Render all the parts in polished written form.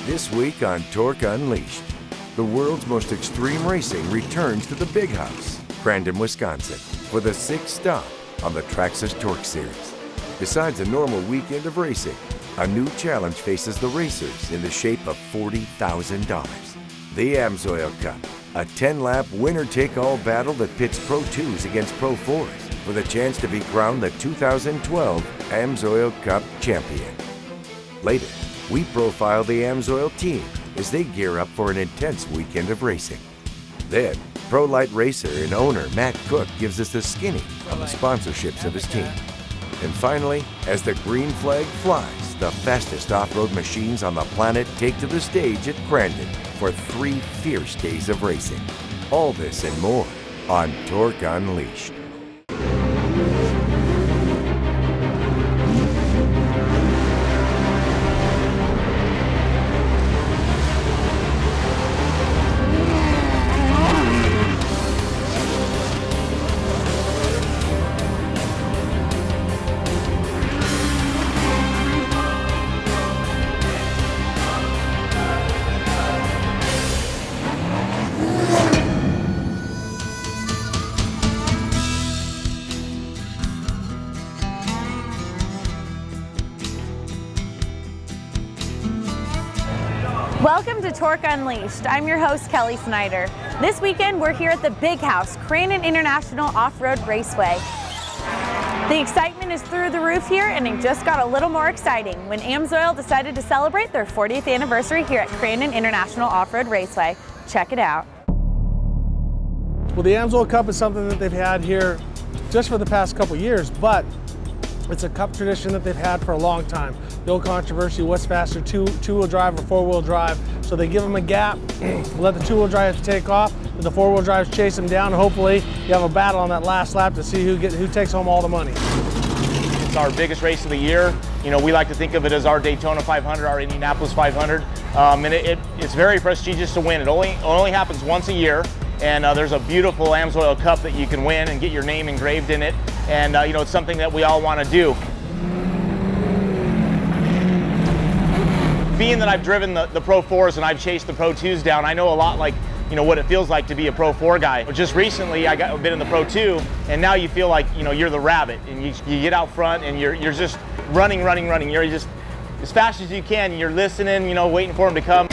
This week on TORC Unleashed, the world's most extreme racing returns to the Big House, CRANDON, Wisconsin, for the sixth stop on the Traxxas TORC Series. Besides a normal weekend of racing, a new challenge faces the racers in the shape of $40,000. The AMSOIL Cup, a 10-lap winner-take-all battle that pits Pro 2s against Pro 4s for the chance to be crowned the 2012 AMSOIL Cup champion. Later, we profile the AMSOIL team as they gear up for an intense weekend of racing. Then, Pro Light racer and owner Matt Cook gives us the skinny on the sponsorships of his team. And finally, as the green flag flies, the fastest off-road machines on the planet take to the stage at CRANDON for 3 fierce days of racing. All this and more on TORC Unleashed. Welcome to TORC Unleashed. I'm your host, Kelly Snyder. This weekend, we're here at the Big House, CRANDON International Off-Road Raceway. The excitement is through the roof here, and it just got a little more exciting when AMSOIL decided to celebrate their 40th anniversary here at CRANDON International Off-Road Raceway. Check it out. Well, the AMSOIL Cup is something that they've had here just for the past couple years, but it's a cup tradition that they've had for a long time. The old controversy, what's faster, two-wheel drive or four-wheel drive? So they give them a gap, let the two-wheel drives take off, and the four-wheel drives chase them down. Hopefully, you have a battle on that last lap to see who takes home all the money. It's our biggest race of the year. You know, we like to think of it as our Daytona 500, our Indianapolis 500, and it's very prestigious to win. It only happens once a year. And there's a beautiful AMSOIL Cup that you can win and get your name engraved in it. And you know, it's something that we all want to do. Being that I've driven the Pro 4s and I've chased the Pro 2s down, I know a lot like, you know, what it feels like to be a Pro 4 guy. But just recently, I've been in the Pro 2, and now you feel like, you know, you're the rabbit, and you get out front and you're just running. You're just as fast as you can. You're listening, you know, waiting for them to come.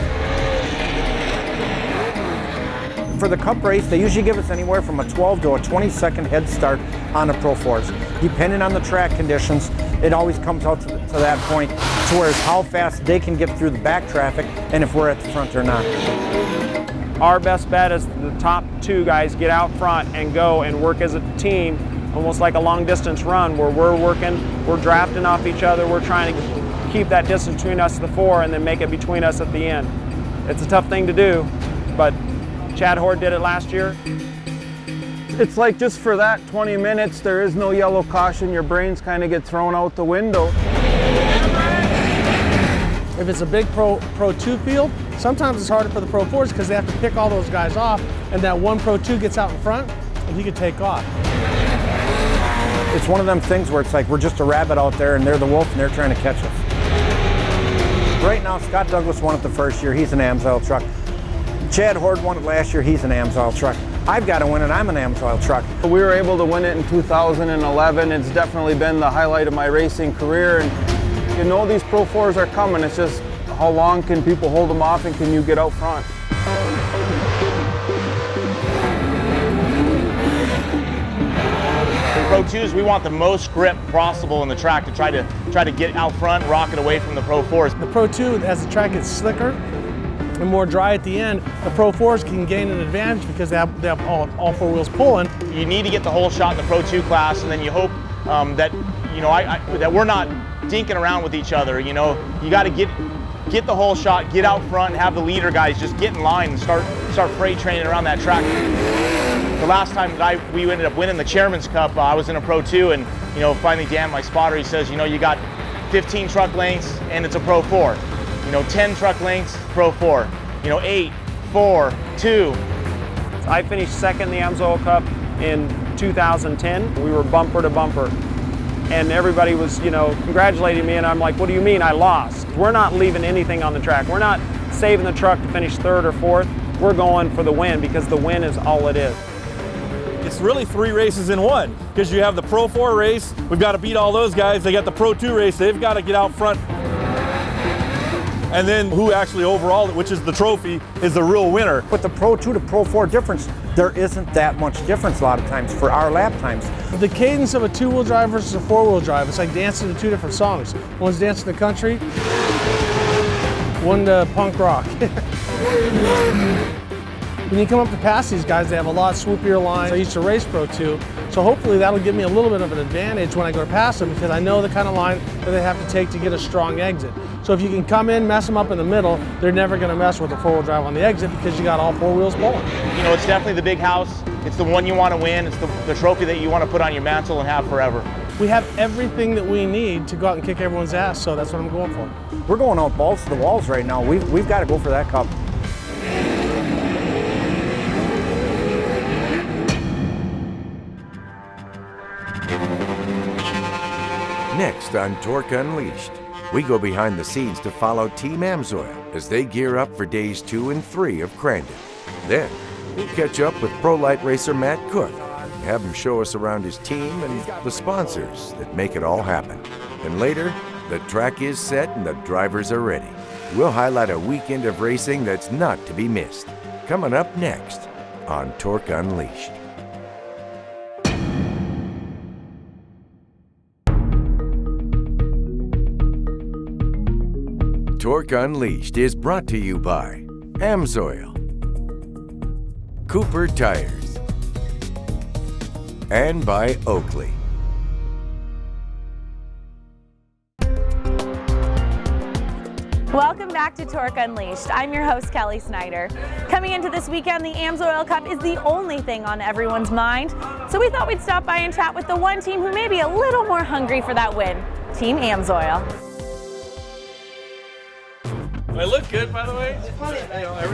For the Cup race, they usually give us anywhere from a 12 to a 20-second head start on the Pro 4s. Depending on the track conditions, it always comes out to that point to where it's how fast they can get through the back traffic and if we're at the front or not. Our best bet is the top 2 guys get out front and go and work as a team, almost like a long-distance run where we're working, we're drafting off each other, we're trying to keep that distance between us and the 4 and then make it between us at the end. It's a tough thing to do, but Chad Horde did it last year. It's like just for that 20 minutes, there is no yellow caution. Your brains kind of get thrown out the window. If it's a big Pro 2 field, sometimes it's harder for the Pro 4s because they have to pick all those guys off, and that one Pro 2 gets out in front and he can take off. It's one of them things where it's like we're just a rabbit out there and they're the wolf and they're trying to catch us. Right now, Scott Douglas won it the first year. He's an AMSOIL truck. Chad Horde won it last year. He's an AMSOIL truck. I've got to win it. I'm an AMSOIL truck. We were able to win it in 2011. It's definitely been the highlight of my racing career. And you know these Pro 4s are coming. It's just how long can people hold them off and can you get out front? Pro 2s, we want the most grip possible in the track to try to get out front, rock it away from the Pro 4s. The Pro 2, as the track gets slicker and more dry at the end, the Pro 4s can gain an advantage because they have all 4 wheels pulling. You need to get the whole shot in the Pro 2 class, and then you hope that, you know, that we're not dinking around with each other. You know, you got to get the whole shot, get out front, and have the leader guys just get in line and start freight training around that track. The last time that we ended up winning the Chairman's Cup, I was in a Pro 2, and you know, finally Dan, my spotter, he says, you know, you got 15 truck lengths and it's a Pro 4. You know, 10 truck lengths, Pro 4. You know, 8, 4, 2. I finished second in the AMSOIL Cup in 2010. We were bumper to bumper. And everybody was, you know, congratulating me, and I'm like, what do you mean I lost? We're not leaving anything on the track. We're not saving the truck to finish 3rd or 4th. We're going for the win because the win is all it is. It's really 3 races in one, because you have the Pro 4 race, we've got to beat all those guys. They got the Pro 2 race, they've got to get out front. And then who actually overall, which is the trophy, is the real winner. With the Pro 2 to Pro 4 difference, there isn't that much difference a lot of times for our lap times. The cadence of a 2-wheel drive versus a 4-wheel drive, it's like dancing to 2 different songs. One's dancing to country, one to punk rock. When you come up to pass these guys, they have a lot swoopier lines. I used to race Pro 2, so hopefully that'll give me a little bit of an advantage when I go past them, because I know the kind of line that they have to take to get a strong exit. So if you can come in, mess them up in the middle, they're never going to mess with a 4-wheel drive on the exit because you got all 4 wheels pulling. You know, it's definitely the big house. It's the one you want to win. It's the trophy that you want to put on your mantle and have forever. We have everything that we need to go out and kick everyone's ass, so that's what I'm going for. We're going out balls to the walls right now. We've got to go for that cup. Next on Torque Unleashed, we go behind the scenes to follow Team Amsoil as they gear up for days 2 and 3 of Crandon. Then, we'll catch up with Pro Light racer Matt Cook, have him show us around his team and the sponsors that make it all happen. And later, the track is set and the drivers are ready. We'll highlight a weekend of racing that's not to be missed. Coming up next on Torque Unleashed. Torque Unleashed is brought to you by Amsoil, Cooper Tires, and by Oakley. Welcome back to Torque Unleashed. I'm your host, Kelly Snyder. Coming into this weekend, the Amsoil Cup is the only thing on everyone's mind. So we thought we'd stop by and chat with the one team who may be a little more hungry for that win, Team Amsoil. I look good, by the way.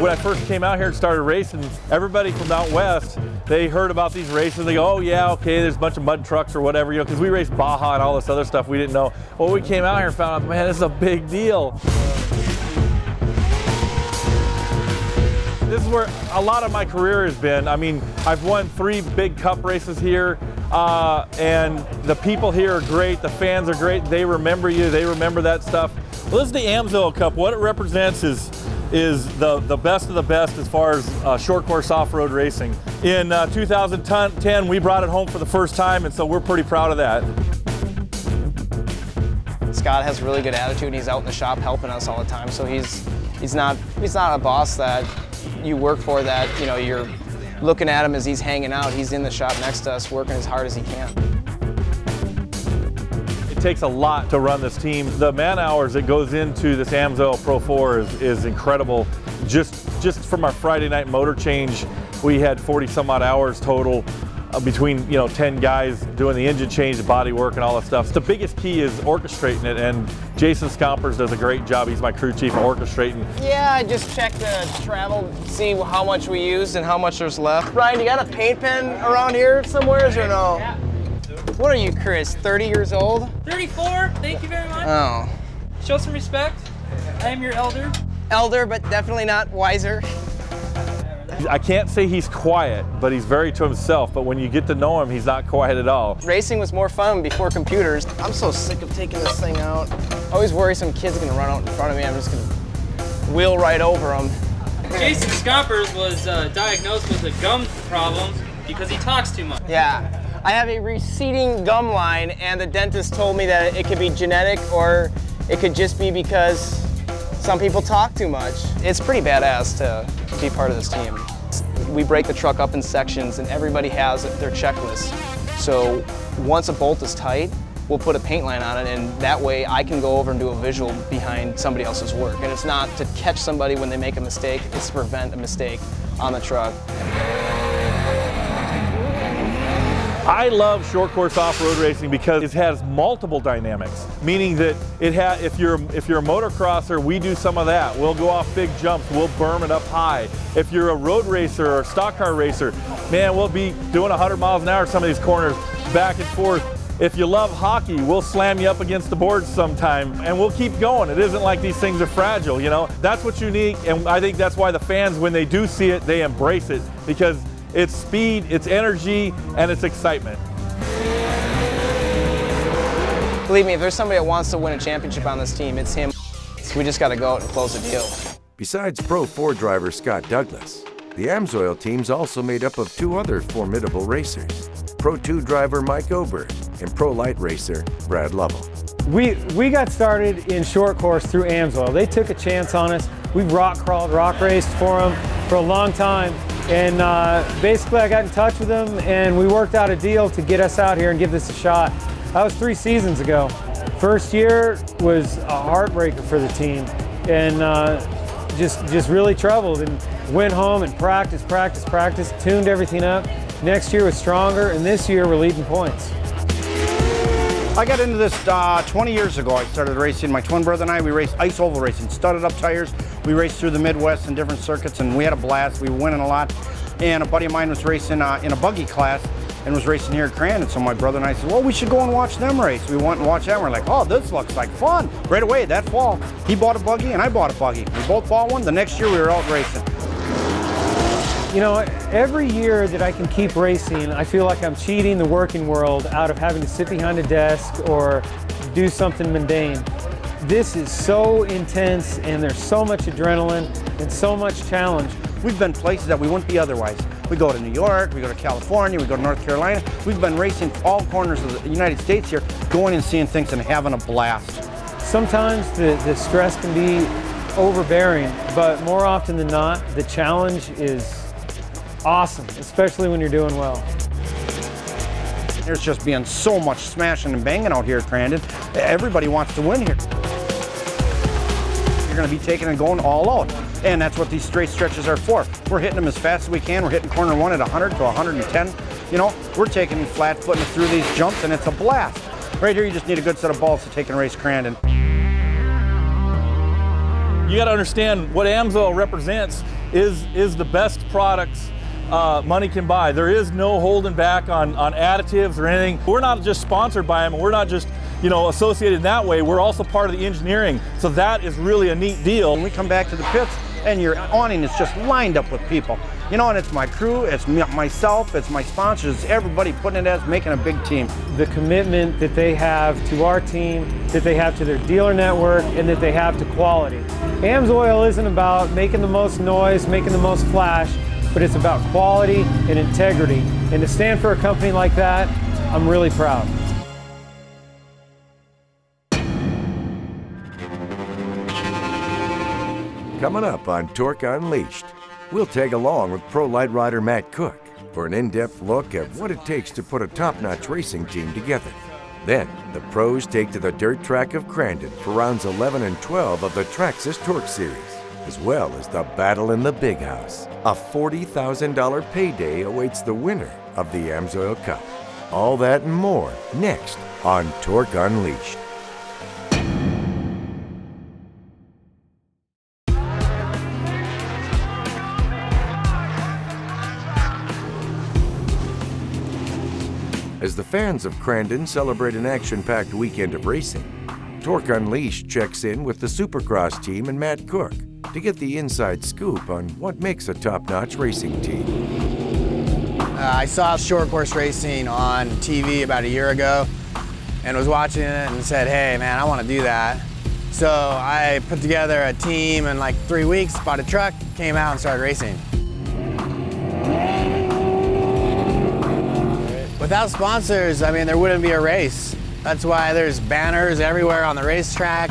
When I first came out here and started racing, everybody from out west, they heard about these races. They go, oh yeah, okay, there's a bunch of mud trucks or whatever, you know, because we raced Baja and all this other stuff we didn't know. Well, we came out here and found out, man, this is a big deal. This is where a lot of my career has been. I mean, I've won 3 big cup races here, and the people here are great, the fans are great, they remember you, they remember that stuff. Well, this is the Amsoil Cup. What it represents is the best of the best as far as short course off-road racing. In 2010, we brought it home for the first time, and so we're pretty proud of that. Scott has a really good attitude. He's out in the shop helping us all the time, so he's not a boss that you work for, that you know you're looking at him as he's hanging out. He's in the shop next to us working as hard as he can. It takes a lot to run this team. The man hours that goes into this Amsoil Pro 4 is incredible. Just from our Friday night motor change, we had 40 some odd hours total between 10 guys doing the engine change, the body work and all that stuff. So the biggest key is orchestrating it, and Jason Scompers does a great job. He's my crew chief orchestrating. Yeah, I just checked the travel, see how much we used and how much there's left. Ryan, you got a paint pen around here somewhere or no? Yeah. What are you, Chris, 30 years old? 34, thank you very much. Oh. Show some respect. I am your elder. Elder, but definitely not wiser. I can't say he's quiet, but he's very to himself. But when you get to know him, he's not quiet at all. Racing was more fun before computers. I'm so sick of taking this thing out. I always worry some kid's gonna run out in front of me. I'm just gonna wheel right over them. Jason Scompers was diagnosed with a gum problem because he talks too much. Yeah. I have a receding gum line, and the dentist told me that it could be genetic or it could just be because some people talk too much. It's pretty badass to be part of this team. We break the truck up in sections, and everybody has their checklist. So once a bolt is tight, we'll put a paint line on it, and that way I can go over and do a visual behind somebody else's work. And it's not to catch somebody when they make a mistake, it's to prevent a mistake on the truck. I love short course off-road racing because it has multiple dynamics, meaning that if you're a motocrosser, we do some of that. We'll go off big jumps, we'll berm it up high. If you're a road racer or a stock car racer, man, we'll be doing 100 miles an hour some of these corners, back and forth. if you love hockey, we'll slam you up against the boards sometime and we'll keep going. It isn't like these things are fragile, you know? That's what's unique, and I think that's why the fans, when they do see it, they embrace it, because it's speed, it's energy, and it's excitement. Believe me, if there's somebody that wants to win a championship on this team, it's him. So we just got to go out and close the deal. Besides Pro 4 driver Scott Douglas, the AMSOIL team's also made up of 2 other formidable racers, Pro 2 driver Mike Ober and Pro Light racer Brad Lovell. We got started in short course through AMSOIL. They took a chance on us. We've rock crawled, rock raced for them for a long time. And basically I got in touch with them and we worked out a deal to get us out here and give this a shot. That was 3 seasons ago. First year was a heartbreaker for the team, and just really troubled, and went home and practiced, tuned everything up. Next year was stronger, and this year we're leading points. I got into this 20 years ago. I started racing. My twin brother and I, we raced ice oval racing, studded up tires. We raced through the Midwest in different circuits, and we had a blast. We were winning a lot. And a buddy of mine was racing in a buggy class and was racing here at Crandon. So my brother and I said, well, we should go and watch them race. We went and watched them. We're like, oh, this looks like fun. Right away, that fall, he bought a buggy and I bought a buggy. We both bought one. The next year we were out racing. You know, every year that I can keep racing, I feel like I'm cheating the working world out of having to sit behind a desk or do something mundane. This is so intense, and there's so much adrenaline and so much challenge. We've been places that we wouldn't be otherwise. We go to New York, we go to California, we go to North Carolina. We've been racing all corners of the United States here, going and seeing things and having a blast. Sometimes the stress can be overbearing, but more often than not, the challenge is awesome, especially when you're doing well. There's just been so much smashing and banging out here at Crandon. Everybody wants to win here. You're going to be taking and going all out. And that's what these straight stretches are for. We're hitting them as fast as we can. We're hitting corner 1 at 100 to 110. You know, we're taking flat footing through these jumps, and it's a blast. Right here, you just need a good set of balls to take and race Crandon. You got to understand what AMSOIL represents is the best products money can buy. There is no holding back on additives or anything. We're not just sponsored by them. We're not just, you know, associated that way. We're also part of the engineering. So that is really a neat deal. When we come back to the pits, and your awning is just lined up with people. You know, and it's my crew, it's myself, it's my sponsors, it's everybody putting it as making a big team. The commitment that they have to our team, that they have to their dealer network, and that they have to quality. AMSOIL isn't about making the most noise, making the most flash, but it's about quality and integrity. And to stand for a company like that, I'm really proud. Coming up on TORC Unleashed, we'll tag along with Pro Light rider Matt Cook for an in-depth look at what it takes to put a top-notch racing team together. Then, the pros take to the dirt track of Crandon for rounds 11 and 12 of the Traxxas TORC Series, as well as the battle in the Big House. A $40,000 payday awaits the winner of the AMSOIL Cup. All that and more next on TORC Unleashed. As the fans of Crandon celebrate an action-packed weekend of racing, TORC Unleashed checks in with the Supercross team and Matt Cook to get the inside scoop on what makes a top-notch racing team. I saw short course racing on TV about a year ago and was watching it and said, hey man, I want to do that. So I put together a team in like 3 weeks, bought a truck, came out and started racing. Without sponsors, I mean, there wouldn't be a race. That's why there's banners everywhere on the racetrack.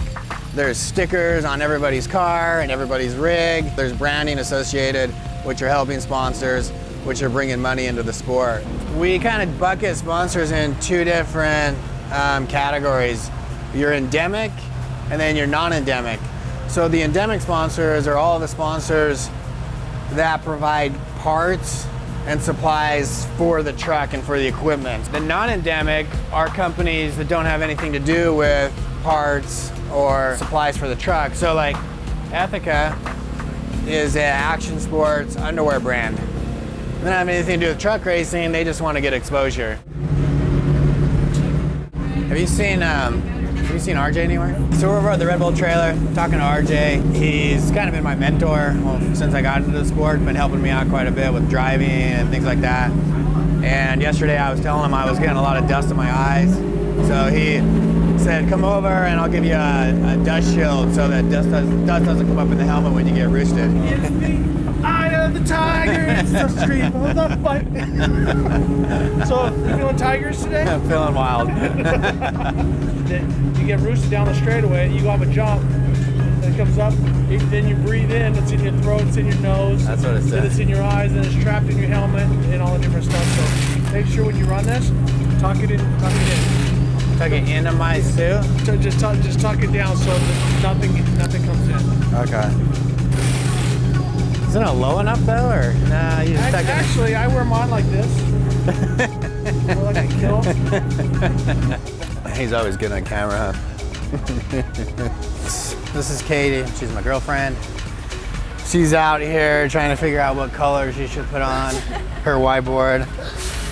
There's stickers on everybody's car and everybody's rig. There's branding associated, which are helping sponsors, which are bringing money into the sport. We kind of bucket sponsors in 2 different categories. You're endemic and then you're non-endemic. So the endemic sponsors are all the sponsors that provide parts and supplies for the truck and for the equipment. The non-endemic are companies that don't have anything to do with parts or supplies for the truck. So like Ethica is an action sports underwear brand. They don't have anything to do with truck racing, they just want to get exposure. Have you seen RJ anywhere? So we're over at the Red Bull trailer, talking to RJ. He's kind of been my mentor since I got into the sport, been helping me out quite a bit with driving and things like that. And yesterday I was telling him I was getting a lot of dust in my eyes. So he said, come over and I'll give you a dust shield so that dust doesn't come up in the helmet when you get roosted. It's the eye of the tiger, it's the stream of the fight. So, you feeling tigers today? I'm feeling wild. You get roosted down the straightaway, you go up a jump, and it comes up, then you breathe in, it's in your throat, it's in your nose. That's what it says. Then it's in your eyes, and it's trapped in your helmet, and all the different stuff. So make sure when you run this, tuck it in. Tuck it into my suit? So just tuck it down so that nothing comes in. Okay. Isn't it low enough though, or nah? You just tuck it in? Actually, I wear mine like this. More like a kill. He's always good on camera, huh? This is Katie. She's my girlfriend. She's out here trying to figure out what color she should put on her whiteboard.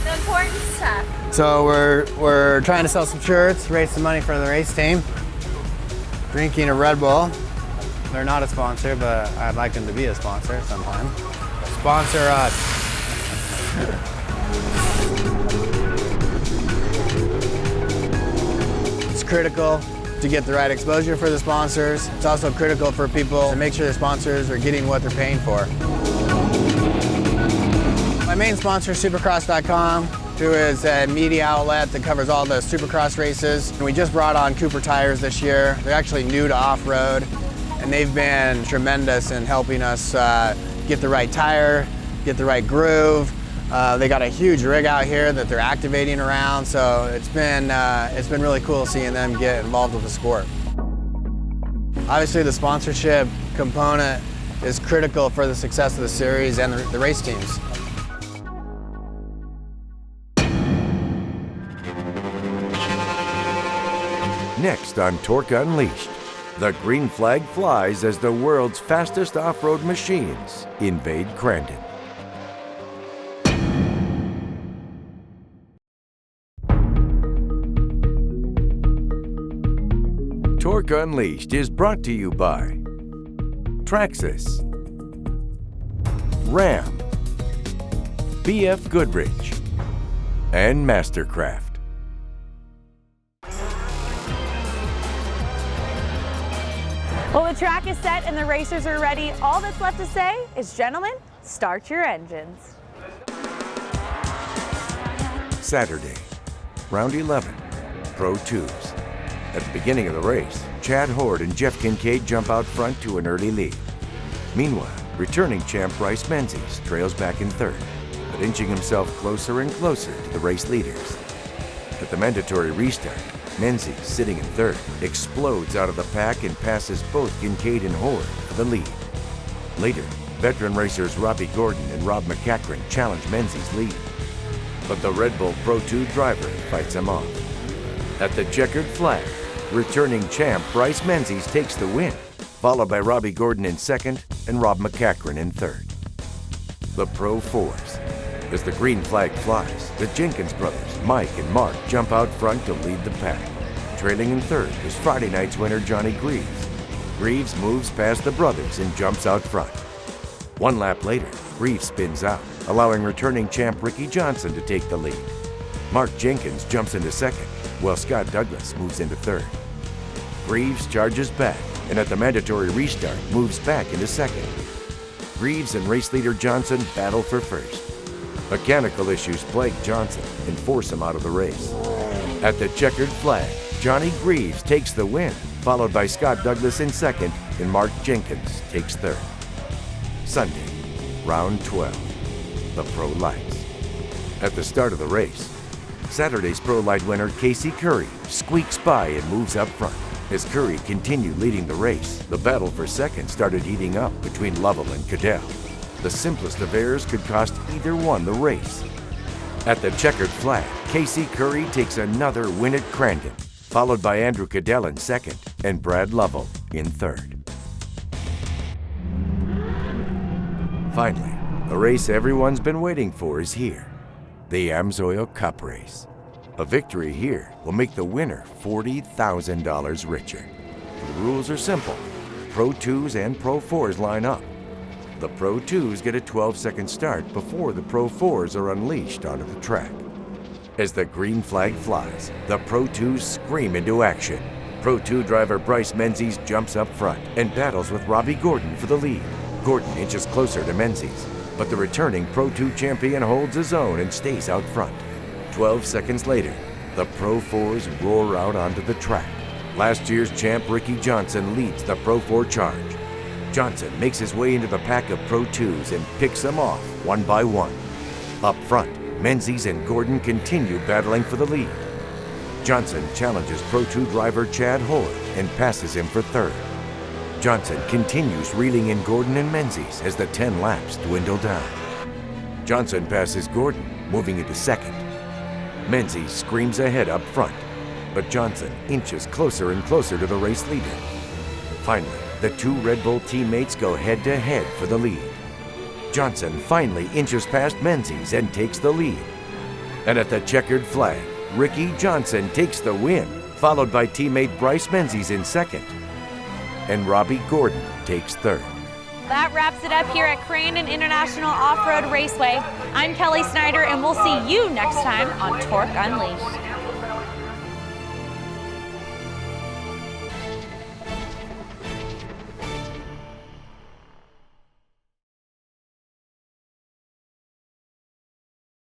The important stuff. So we're trying to sell some shirts, raise some money for the race team. Drinking a Red Bull. They're not a sponsor, but I'd like them to be a sponsor sometime. Sponsor us. It's critical to get the right exposure for the sponsors. It's also critical for people to make sure the sponsors are getting what they're paying for. My main sponsor is Supercross.com, who is a media outlet that covers all the Supercross races. And we just brought on Cooper Tires this year. They're actually new to off-road, and they've been tremendous in helping us get the right tire, get the right groove. They got a huge rig out here that they're activating around, so it's been really cool seeing them get involved with the sport. Obviously, the sponsorship component is critical for the success of the series and the race teams. Next on TORC Unleashed, the green flag flies as the world's fastest off-road machines invade CRANDON. TORC Unleashed is brought to you by Traxxas, Ram, BF Goodrich, and Mastercraft. Well, the track is set and the racers are ready. All that's left to say is, gentlemen, start your engines. Saturday, round 11, Pro 2s. At the beginning of the race, Chad Horde and Jeff Kincaid jump out front to an early lead. Meanwhile, returning champ Bryce Menzies trails back in third, but inching himself closer and closer to the race leaders. At the mandatory restart, Menzies, sitting in third, explodes out of the pack and passes both Kincaid and Horde for the lead. Later, veteran racers Robbie Gordon and Rob McEachran challenge Menzies' lead, but the Red Bull Pro 2 driver fights him off. At the checkered flag, returning champ Bryce Menzies takes the win, followed by Robbie Gordon in second and Rob McEachran in third. The Pro 4s. As the green flag flies, the Jenkins brothers, Mike and Mark, jump out front to lead the pack. Trailing in third is Friday night's winner Johnny Greaves. Greaves moves past the brothers and jumps out front. One lap later, Greaves spins out, allowing returning champ Ricky Johnson to take the lead. Mark Jenkins jumps into second, while Scott Douglas moves into third. Greaves charges back, and at the mandatory restart, moves back into second. Greaves and race leader Johnson battle for first. Mechanical issues plague Johnson and force him out of the race. At the checkered flag, Johnny Greaves takes the win, followed by Scott Douglas in second, and Mark Jenkins takes third. Sunday, round 12, the Pro Lights. At the start of the race, Saturday's Pro Light winner Casey Curry squeaks by and moves up front. As Curry continued leading the race, the battle for second started heating up between Lovell and Cadell. The simplest of errors could cost either one the race. At the checkered flag, Casey Curry takes another win at CRANDON, followed by Andrew Cadell in second and Brad Lovell in third. Finally, the race everyone's been waiting for is here, the AMSOIL Cup race. A victory here will make the winner $40,000 richer. The rules are simple. Pro 2s and Pro 4s line up. The Pro 2s get a 12-second start before the Pro 4s are unleashed onto the track. As the green flag flies, the Pro 2s scream into action. Pro 2 driver Bryce Menzies jumps up front and battles with Robbie Gordon for the lead. Gordon inches closer to Menzies, but the returning Pro 2 champion holds his own and stays out front. 12 seconds later, the Pro 4s roar out onto the track. Last year's champ Ricky Johnson leads the Pro 4 charge. Johnson makes his way into the pack of Pro 2s and picks them off one by one. Up front, Menzies and Gordon continue battling for the lead. Johnson challenges Pro 2 driver Chad Hoare and passes him for third. Johnson continues reeling in Gordon and Menzies as the 10 laps dwindle down. Johnson passes Gordon, moving into second. Menzies screams ahead up front, but Johnson inches closer and closer to the race leader. Finally, the two Red Bull teammates go head-to-head for the lead. Johnson finally inches past Menzies and takes the lead. And at the checkered flag, Ricky Johnson takes the win, followed by teammate Bryce Menzies in second. And Robbie Gordon takes third. That wraps it up here at CRANDON International Off-Road Raceway. I'm Kelly Snyder, and we'll see you next time on TORC Unleashed.